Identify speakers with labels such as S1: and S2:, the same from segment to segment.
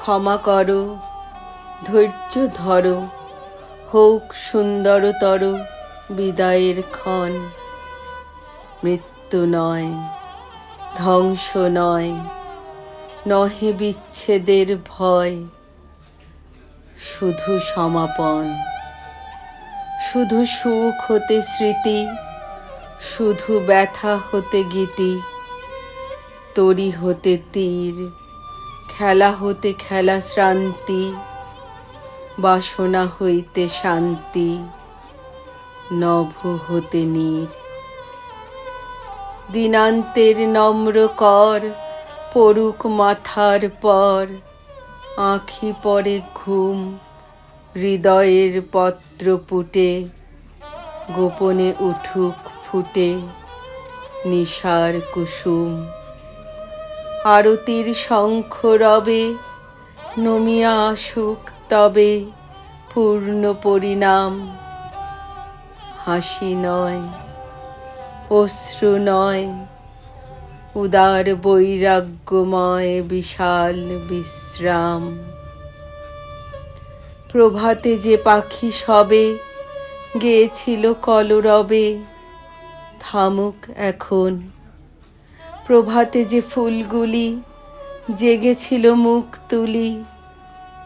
S1: ক্ষমা করো, ধৈর্য ধরো, হোক সুন্দরতর বিদায়ের ক্ষণ। মৃত্যু নয়, ধ্বংস নয়, নহে বিচ্ছেদের ভয়, শুধু সমাপন। শুধু সুখ হতে স্মৃতি, শুধু ব্যথা হতে গীতি, তরি হতে তীর, খেলা হতে খেলা শ্রান্তি, বাসনা হইতে শান্তি, নভ হতে নীর। দিনান্তের নম্র কর পড়ুক মাথার পর, আঁখি পরে ঘুম, হৃদয়ের পত্র পুটে, গোপনে উঠুক ফুটে নিশার কুসুম। আরতির শঙ্খ রবে, নমিয়া আসুক তবে পূর্ণ পরিণাম। হাসি নয়, অশ্রু নয়, উদার বৈরাগ্যময় বিশাল বিশ্রাম। প্রভাতে যে পাখি সবে গেয়েছিল কলরবে, থামুক এখন। প্রভাতে যে ফুলগুলি জেগেছিল মুখ তুলি,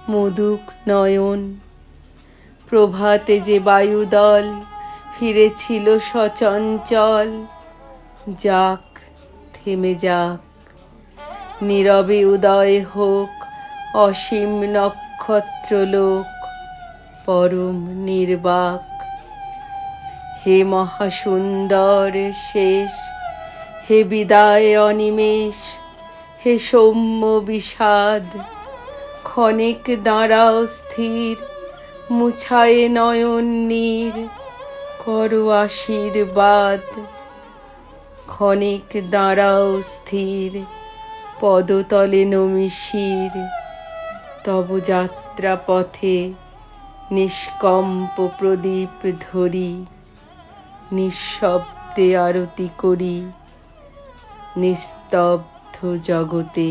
S1: মুদুক নয়ন। প্রভাতে যে বায়ুদল ফিরেছিল সচঞ্চল, যাক, থেমে যাক। নীরবে উদয় হোক অসীম নক্ষত্রলোক, পরম নির্বাক। হে মহাসুন্দর শেষ, হে বিদায় অনিমেষ, হে সৌম্য বিষাদ। ক্ষণিক দাঁড়াও স্থির, মুছায়ে নয়ন নীর, করো আশীর্বাদ। ক্ষণিক দাঁড়াও স্থির, পদতলে নমি শির। তব যাত্রা পথে নিষ্কম্প প্রদীপ ধরি, নিঃশব্দে আরতি করি নিস্তব্ধ জগতে।